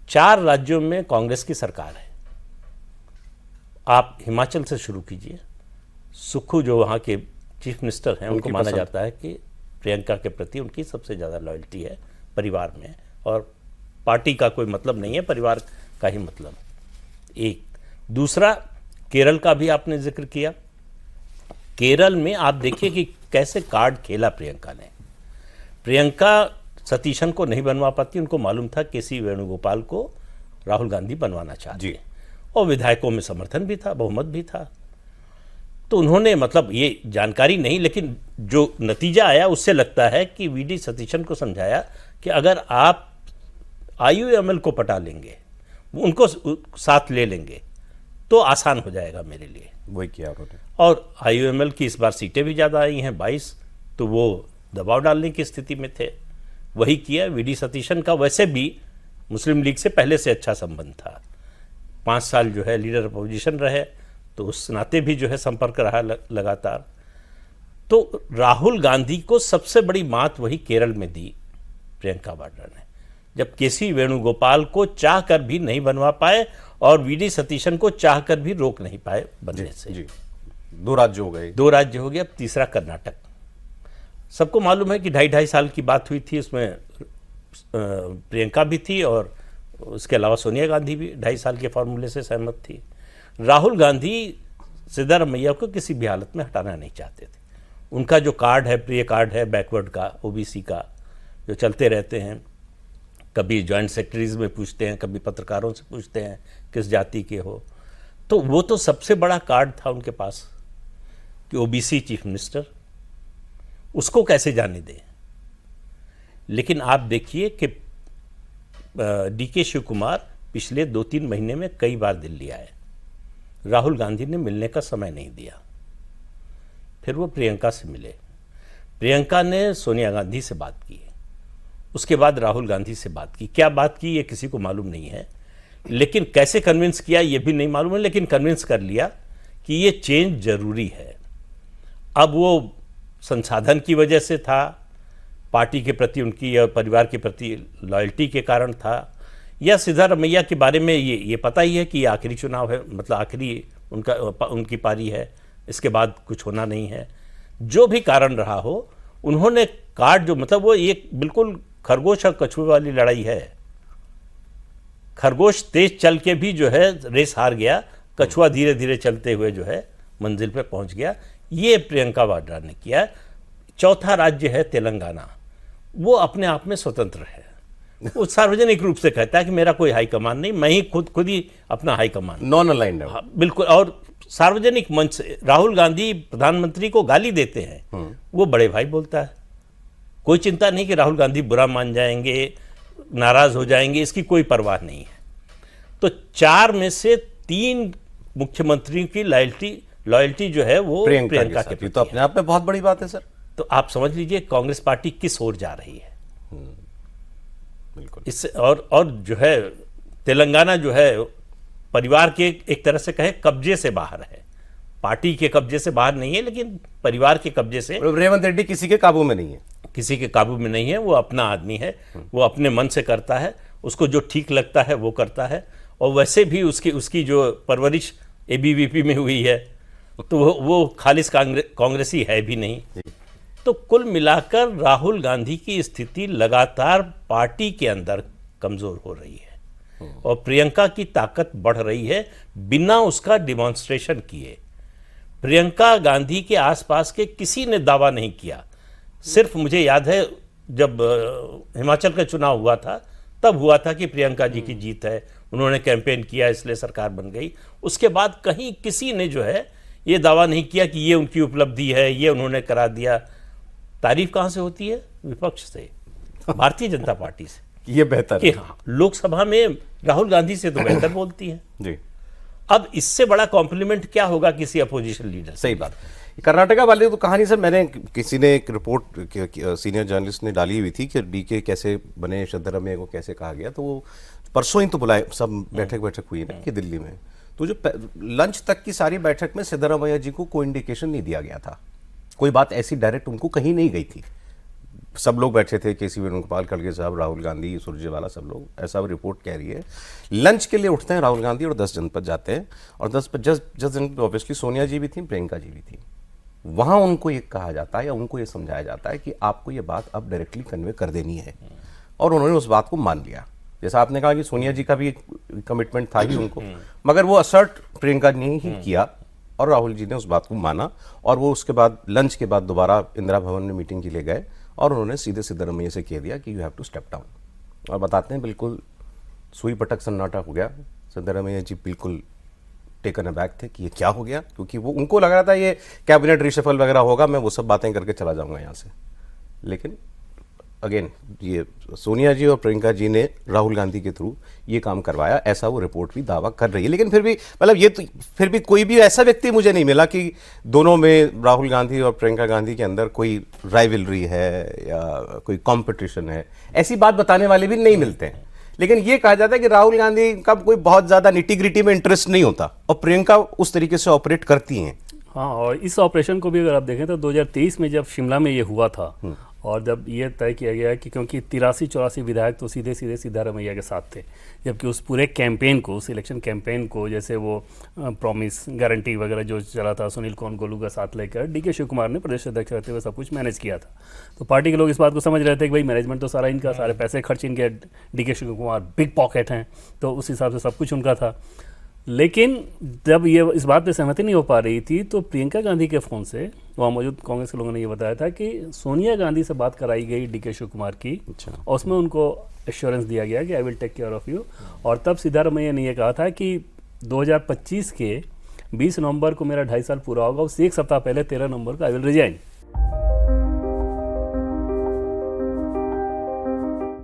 4 राज्यों में कांग्रेस की सरकार है। आप हिमाचल से शुरू कीजिए। सुक्खू जो वहाँ के चीफ मिनिस्टर हैं, उनको माना जाता है कि प्रियंका के प्रति उनकी सबसे ज़्यादा लॉयल्टी है परिवार में, और पार्टी का कोई मतलब नहीं है, परिवार का ही मतलब। एक दूसरा, केरल का भी आपने जिक्र किया। केरल में आप देखिए कि कैसे कार्ड खेला प्रियंका ने। प्रियंका सतीशन को नहीं बनवा पाती, उनको मालूम था केसी वेणुगोपाल को राहुल गांधी बनवाना चाहते हैं, और विधायकों में समर्थन भी था, बहुमत भी था। तो उन्होंने, मतलब ये जानकारी नहीं, लेकिन जो नतीजा आया उससे लगता है कि वीडी सतीशन को समझाया कि अगर आप IUML को पटा लेंगे, उनको साथ ले लेंगे, तो आसान हो जाएगा मेरे लिए। वही किया उन्होंने। और IUML की इस बार सीटें भी ज़्यादा आई हैं, 22, तो वो दबाव डालने की स्थिति में थे, वही किया। वीडी सतीशन का वैसे भी मुस्लिम लीग से पहले से अच्छा संबंध था, 5 साल जो है लीडर अपोजिशन रहे, तो उस नाते भी जो है संपर्क रहा लगातार। तो राहुल गांधी को सबसे बड़ी मात वही केरल में दी प्रियंका वाड्रा ने, जब केसी वेणुगोपाल को चाह कर भी नहीं बनवा पाए और वीडी सतीशन को चाह कर भी रोक नहीं पाए बनने से। जी, 2 राज्य हो गए। 2 राज्य हो गए, अब तीसरा कर्नाटक। सबको मालूम है कि 2.5 साल की बात हुई थी, उसमें प्रियंका भी थी और उसके अलावा सोनिया गांधी भी 2.5 साल के फॉर्मूले से सहमत थी। राहुल गांधी सिद्धारमैया को किसी भी हालत में हटाना नहीं चाहते थे। उनका जो कार्ड है, प्रिय कार्ड है बैकवर्ड का, OBC का, जो चलते रहते हैं, कभी जॉइंट सेक्रेटरीज में पूछते हैं, कभी पत्रकारों से पूछते हैं किस जाति के हो, तो वो तो सबसे बड़ा कार्ड था उनके पास कि OBC चीफ मिनिस्टर, उसको कैसे जाने दें। लेकिन आप देखिए कि DK शिव कुमार पिछले 2-3 महीने में कई बार दिल्ली आए, राहुल गांधी ने मिलने का समय नहीं दिया। फिर वो प्रियंका से मिले, प्रियंका ने सोनिया गांधी से बात की, उसके बाद राहुल गांधी से बात की। क्या बात की ये किसी को मालूम नहीं है, लेकिन कैसे कन्विंस किया ये भी नहीं मालूम है, लेकिन कन्विंस कर लिया कि ये चेंज जरूरी है। अब वो संसाधन की वजह से था, पार्टी के प्रति उनकी या परिवार के प्रति लॉयल्टी के कारण था, या सिद्धारमैया के बारे में ये पता ही है कि ये आखिरी चुनाव है, मतलब आखिरी उनकी पारी है, इसके बाद कुछ होना नहीं है। जो भी कारण रहा हो, उन्होंने कार्ड जो, मतलब वो एक बिल्कुल खरगोश और कछुए वाली लड़ाई है। खरगोश तेज चल के भी जो है रेस हार गया, कछुआ धीरे धीरे चलते हुए जो है मंजिल पे पहुंच गया। ये प्रियंका वाड्रा ने किया। चौथा राज्य है तेलंगाना, वो अपने आप में स्वतंत्र है, वो सार्वजनिक रूप से कहता है कि मेरा कोई हाईकमान नहीं, मैं ही खुद ही अपना हाईकमान, नॉन अलाइंड है। बिल्कुल। और सार्वजनिक मंच से राहुल गांधी प्रधानमंत्री को गाली देते हैं, वो बड़े भाई बोलता है, कोई चिंता नहीं कि राहुल गांधी बुरा मान जाएंगे, नाराज हो जाएंगे, इसकी कोई परवाह नहीं है। तो 4 में से 3 मुख्यमंत्रियों की लॉयल्टी जो है वो प्रियंका के प्रति, तो अपने आप में बहुत बड़ी बात है सर। तो आप समझ लीजिए कांग्रेस पार्टी किस ओर जा रही है। बिल्कुल। इससे और जो है तेलंगाना जो है परिवार के एक तरह से कहे कब्जे से बाहर है, पार्टी के कब्जे से बाहर नहीं है, लेकिन परिवार के कब्जे से। रेवंत रेड्डी किसी के काबू में नहीं है, किसी के काबू में नहीं है, वो अपना आदमी है, वो अपने मन से करता है, उसको जो ठीक लगता है वो करता है। और वैसे भी उसकी जो परवरिश ABVP में हुई है, तो वो खालिस कांग्रेसी है भी नहीं। तो कुल मिलाकर राहुल गांधी की स्थिति लगातार पार्टी के अंदर कमजोर हो रही है और प्रियंका की ताकत बढ़ रही है बिना उसका डिमॉन्स्ट्रेशन किए। प्रियंका गांधी के आसपास के किसी ने दावा नहीं किया। सिर्फ मुझे याद है जब हिमाचल का चुनाव हुआ था, तब हुआ था कि प्रियंका जी की जीत है, उन्होंने कैंपेन किया इसलिए सरकार बन गई। उसके बाद कहीं किसी ने जो है ये दावा नहीं किया कि ये उनकी उपलब्धि है, ये उन्होंने करा दिया। तारीफ कहाँ से होती है? विपक्ष से, भारतीय जनता पार्टी से। ये बेहतर है। हाँ, लोकसभा में राहुल गांधी से तो बेहतर बोलती है जी। अब इससे बड़ा कॉम्प्लीमेंट क्या होगा किसी अपोजिशन लीडर? सही बात। कर्नाटका वाले तो कहानी सर, मैंने किसी ने एक रिपोर्ट सीनियर जर्नलिस्ट ने डाली हुई थी कि DK कैसे बने, सिद्धारमैया को कैसे कहा गया, तो वो परसों ही तो बुलाए, सब बैठक हुई ना कि दिल्ली में, तो जो लंच तक की सारी बैठक में सिद्धारमैया जी को कोई इंडिकेशन नहीं दिया गया था, कोई बात ऐसी डायरेक्ट उनको कहीं नहीं गई थी। सब लोग बैठे थे, केसी वेणुगोपाल, खड़गे साहब, राहुल गांधी, सुरजेवाला, सब लोग, ऐसा रिपोर्ट कह रही है। लंच के लिए उठते हैं राहुल गांधी और 10 जनपद जाते हैं, और 10 जनपद ऑब्वियसली सोनिया जी भी थी, प्रियंका जी भी थी। वहाँ उनको ये कहा जाता है या उनको ये समझाया जाता है कि आपको ये बात अब डायरेक्टली कन्वे कर देनी है, और उन्होंने उस बात को मान लिया। जैसा आपने कहा कि सोनिया जी का भी कमिटमेंट था ही उनको, मगर वो असर्ट प्रियंका ने ही किया और राहुल जी ने उस बात को माना, और वो उसके बाद लंच के बाद दोबारा इंदिरा भवन में मीटिंग के लिए गए और उन्होंने सीधे सिद्धरमैया से कह दिया कि you have to step down. और बताते हैं बिल्कुल सुई पटक सन्नाटा हो गया। सिद्धरमैया जी बिल्कुल टेकन अबैक थे कि ये क्या हो गया, क्योंकि वो उनको लग रहा था ये कैबिनेट रिशफल वगैरह होगा, मैं वो सब बातें करके चला जाऊंगा यहाँ से। लेकिन अगेन ये सोनिया जी और प्रियंका जी ने राहुल गांधी के थ्रू ये काम करवाया, ऐसा वो रिपोर्ट भी दावा कर रही है। लेकिन फिर भी मतलब ये तो फिर भी कोई भी ऐसा व्यक्ति मुझे नहीं मिला कि दोनों में, राहुल गांधी और प्रियंका गांधी के अंदर कोई राइवलरी है या कोई कंपटीशन है, ऐसी बात बताने वाले भी नहीं मिलते हैं। लेकिन ये कहा जाता है कि राहुल गांधी का कोई बहुत ज्यादा निटी-ग्रिटी में इंटरेस्ट नहीं होता, और प्रियंका उस तरीके से ऑपरेट करती हैं। हाँ, और इस ऑपरेशन को भी अगर आप देखें तो 2023 में जब शिमला में ये हुआ था, और जब ये तय किया गया कि क्योंकि 83-84 विधायक तो सीधे सीधे सिद्धारमैया के साथ थे, जबकि उस पूरे कैंपेन को, उस इलेक्शन कैंपेन को, जैसे वो प्रॉमिस गारंटी वगैरह जो चला था सुनील कोनगोलू का साथ लेकर डीके शिव कुमार ने प्रदेश अध्यक्ष रहते हुए सब कुछ मैनेज किया था। तो पार्टी के लोग इस बात को समझ रहे थे कि भाई मैनेजमेंट तो सारा इनका, सारे पैसे खर्च इनके, DK Shivakumar big pocket हैं, तो उस हिसाब से सब कुछ उनका था। लेकिन जब ये इस बात पे सहमति नहीं हो पा रही थी, तो प्रियंका गांधी के फ़ोन से वहाँ मौजूद कांग्रेस के लोगों ने ये बताया था कि सोनिया गांधी से बात कराई गई डीके शिव कुमार की, और उसमें उनको एश्योरेंस दिया गया कि I will take care of you. और तब सिद्धारमैया ने ये कहा था कि 2025 के 20 नवंबर को मेरा 2.5 साल पूरा होगा, उससे एक सप्ताह पहले 13 नवंबर को आई विल रिजाइन।